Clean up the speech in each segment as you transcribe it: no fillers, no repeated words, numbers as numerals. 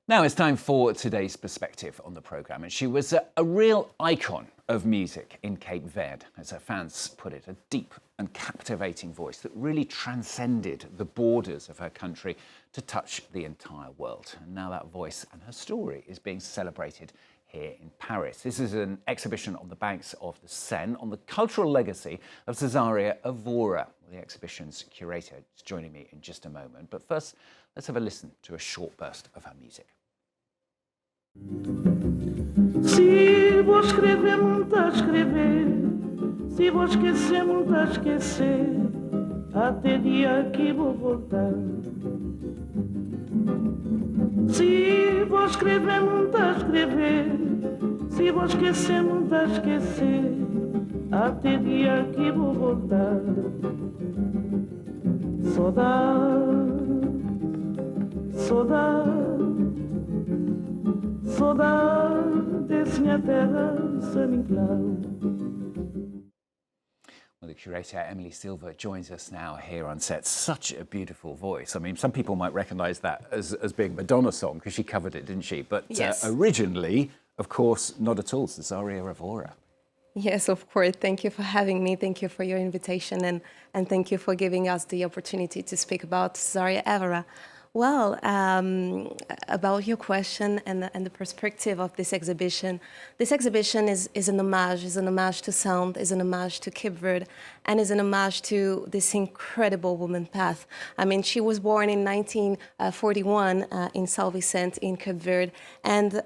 Now it's time for today's perspective on the programme, and she was a real icon of music in Cape Verde, as her fans put it, a deep and captivating voice that really transcended the borders of her country to touch the entire world. And now that voice and her story is being celebrated here in Paris. This is an exhibition on the banks of the Seine on the cultural legacy of Cesaria Evora. The exhibition's curator is joining me in just a moment, but first let's have a listen to a short burst of her music. Se vou escrever muito a escrever, se vou esquecer muito a esquecer, até dia que vou voltar. Se vou escrever muito a escrever, se vou esquecer muito a esquecer, até dia que vou voltar. Saudade, saudade, saudade desse minha terra sem claro. Well, the curator Emilie Silva joins us now here on set. Such a beautiful voice. I mean, some people might recognise that as being Madonna's song because she covered it, didn't she? But yes. Originally, of course, not at all. Cesaria Evora. Yes, of course. Thank you for having me. Thank you for your invitation, and thank you for giving us the opportunity to speak about Cesaria Evora. Well, about your question and the perspective of this exhibition is an homage to sound, is an homage to Cape Verde, and is an homage to this incredible woman path. I mean, she was born in 1941 in São Vicente in Cape Verde, and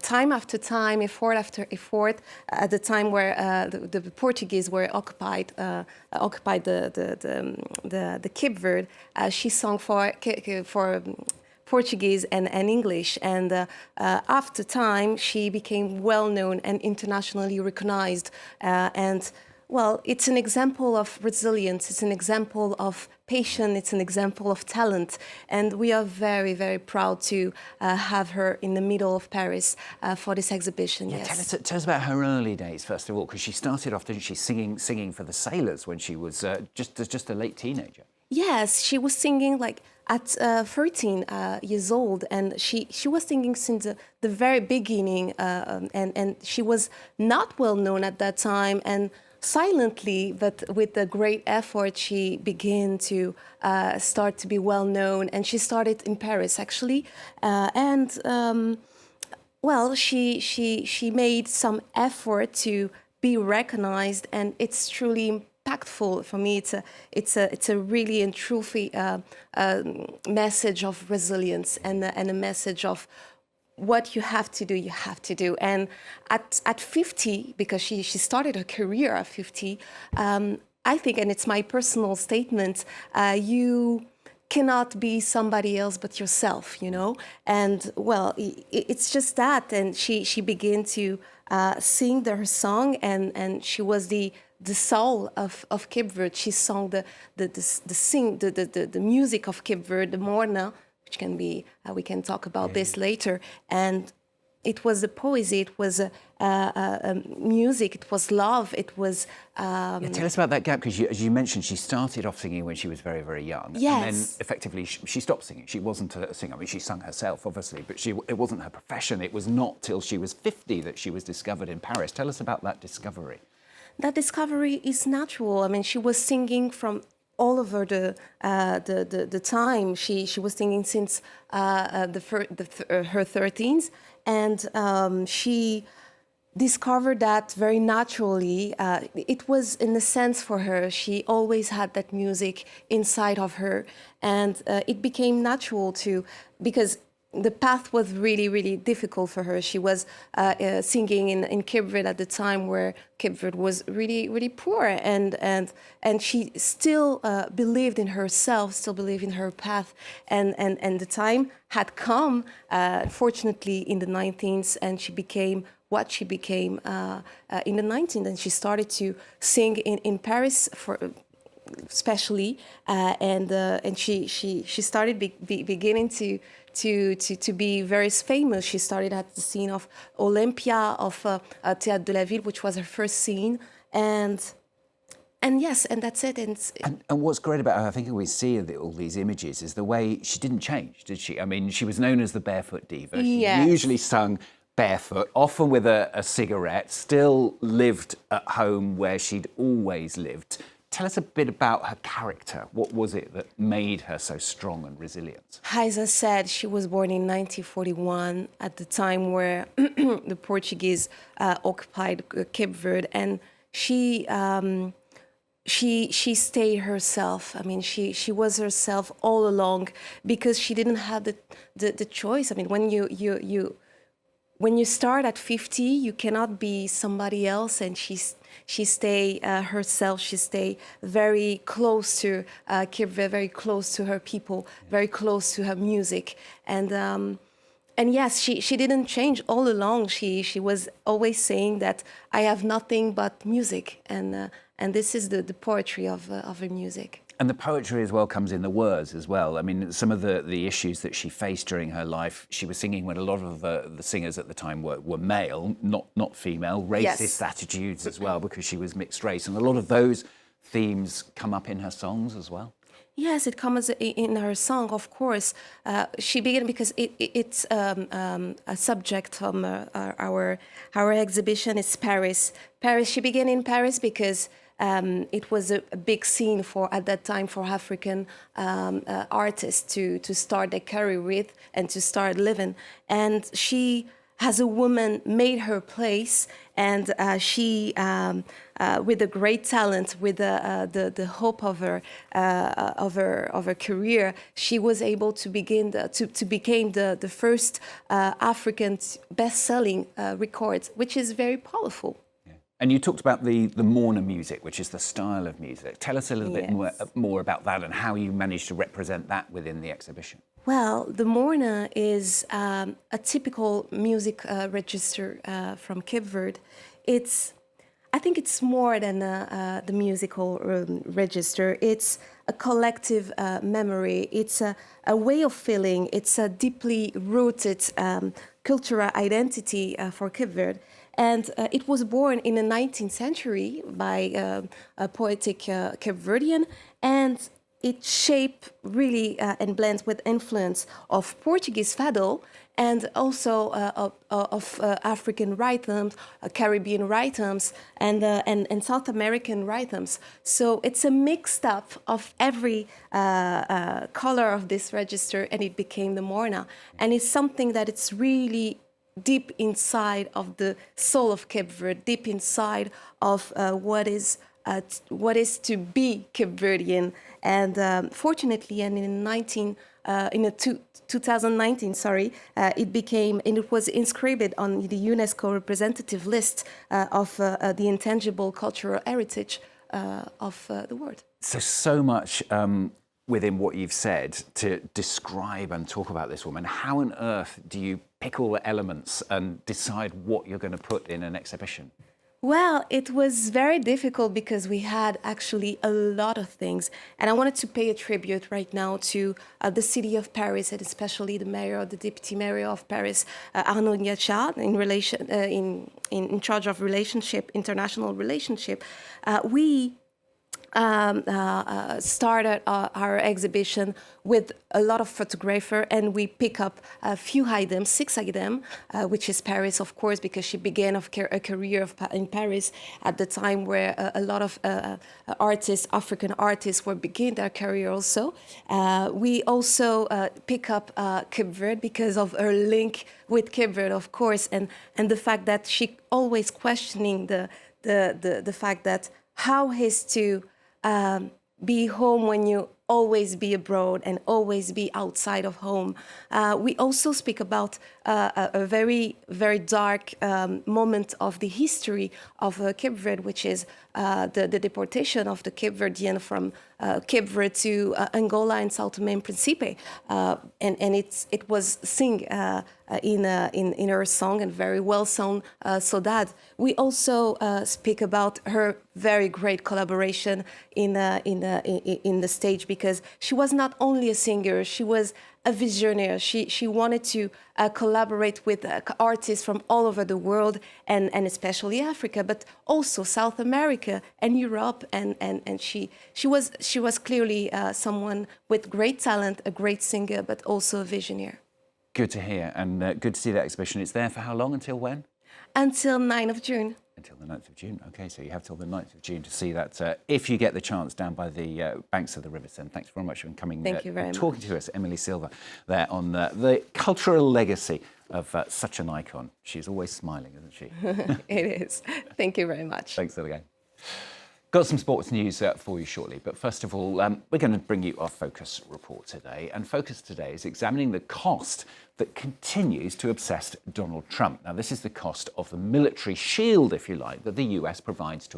time after time, effort after effort, at the time where the Portuguese were occupied the Cape Verde, she sang for Portuguese and English, and after time she became well known and internationally recognized, and well, it's an example of resilience, it's an example of patience, it's an example of talent, and we are very, very proud to have her in the middle of Paris for this exhibition. Yeah, yes. Tell us about her early days, first of all, because she started off, didn't she, singing for the sailors when she was just a late teenager. Yes, she was singing like at 13 years old, and she was singing since the very beginning, and she was not well known at that time, and silently, but with a great effort, she began to start to be well known, and she started in Paris actually, well, she made some effort to be recognized, and it's truly impactful for me. It's a really and truly message of resilience and a message of what you have to do. And at 50, because she started her career at 50, I think, and it's my personal statement, you cannot be somebody else but yourself, you know? And well, it's just that. And she began to sing her song, and she was the soul of Cape Verde. She sang the music of Cape Verde, the Morna, which can be, we can talk about this later. And it was a poesy, it was music, it was love, it was... Yeah, tell us about that gap, because as you mentioned, she started off singing when she was very, very young. Yes. And then effectively she stopped singing. She wasn't a singer. I mean, she sung herself, obviously, but it wasn't her profession. It was not till she was 50 that she was discovered in Paris. Tell us about that discovery. That discovery is natural. I mean, she was singing from all over the time. She was singing since her 13s, and she discovered that very naturally. It was, in a sense, for her. She always had that music inside of her, and it became natural because the path was really, really difficult for her. She was singing in Cape Verde at the time where Cape Verde was really, really poor, and she still believed in herself, still believed in her path, and the time had come, fortunately, in the 19th, and she became what she became in the 19th, and she started to sing in Paris especially, and she started beginning to be very famous. She started at the scene of Olympia, of Théâtre de la Ville, which was her first scene, and And yes, and that's it. And what's great about her, I think we see all these images, is the way she didn't change, did she? I mean, she was known as the barefoot diva. She Yes. usually sung barefoot, often with a cigarette, still lived at home where she'd always lived. Tell us a bit about her character. What was it that made her so strong and resilient? As I said, she was born in 1941 at the time where the Portuguese occupied Cape Verde, and she stayed herself. I mean, she was herself all along because she didn't have the choice. I mean, when you start at 50, you cannot be somebody else, and she stay herself. She stay very close to Cape Verde, very close to her people, very close to her music, and yes, she didn't change all along. She was always saying that I have nothing but music, and this is the poetry of her music. And the poetry as well comes in the words as well. I mean, some of the issues that she faced during her life, she was singing when a lot of the singers at the time were male, not female, racist Yes. attitudes as well, because she was mixed race. And a lot of those themes come up in her songs as well. Yes, it comes in her song, of course. She began because it's a subject from our exhibition is Paris. Paris. She began in Paris because it was a big scene at that time for African artists to start their career with and to start living. And she, as a woman, made her place, and she, with a great talent, with the hope of her career, she was able to begin to become the first African best-selling records, which is very powerful. And you talked about the mourner music, which is the style of music. Tell us a little bit Yes. more about that and how you managed to represent that within the exhibition. Well, the Morna is a typical music register from Cape Verde. I think it's more than the musical register. It's a collective memory. It's a way of feeling. It's a deeply rooted cultural identity for Cape Verde. And it was born in the 19th century by a poetic Cape Verdean, and it shaped really and blends with influence of Portuguese fado and also of African rhythms, Caribbean rhythms, and South American rhythms. So it's a mixed up of every color of this register, and it became the Morna. And it's something that it's really deep inside of the soul of Cape Verde, deep inside of what is to be Cape Verdean. And fortunately, and in 2019, it became, and it was inscribed on the UNESCO representative list of the intangible cultural heritage of the world. So much within what you've said to describe and talk about this woman. How on earth do you pick all the elements and decide what you're going to put in an exhibition? Well, it was very difficult because we had actually a lot of things. And I wanted to pay a tribute right now to the city of Paris, and especially the mayor, the deputy mayor of Paris, Arnaud Gachat, in charge of international relationship. We started our exhibition with a lot of photographer, and we pick up a few items, 6 items, which is Paris, of course, because she began a career in Paris at the time where a lot of African artists were beginning their career also. We also pick up Cape Verde because of her link with Cape Verde, of course, and the fact that she always questioning the fact that how is to be home when you always be abroad and always be outside of home. We also speak about a very, very dark moment of the history of Cape Verde, which is the deportation of the Cape Verdean from Cape Verde to Angola and Sao Tome and Principe. And it was sung in her song, and very well sung, Saudade. We also speak about her very great collaboration in the stage, because she was not only a singer, she was a visionary. She wanted to collaborate with artists from all over the world, and especially Africa, but also South America and Europe. And she was clearly someone with great talent, a great singer, but also a visionary. Good to hear, and good to see that exhibition. It's there for how long? Until when? Until 9th of June. Until the 9th of June. Okay, so you have till the 9th of June to see that if you get the chance down by the banks of the River Seine. Thanks very much for coming Thank you very much. talking to us, Emilie Silva, there on the cultural legacy of such an icon. She's always smiling, isn't she? It is. Thank you very much. Thanks again. Got some sports news for you shortly, but first of all, we're going to bring you our Focus report today. And Focus today is examining the cost that continues to obsess Donald Trump. Now, this is the cost of the military shield, if you like, that the US provides to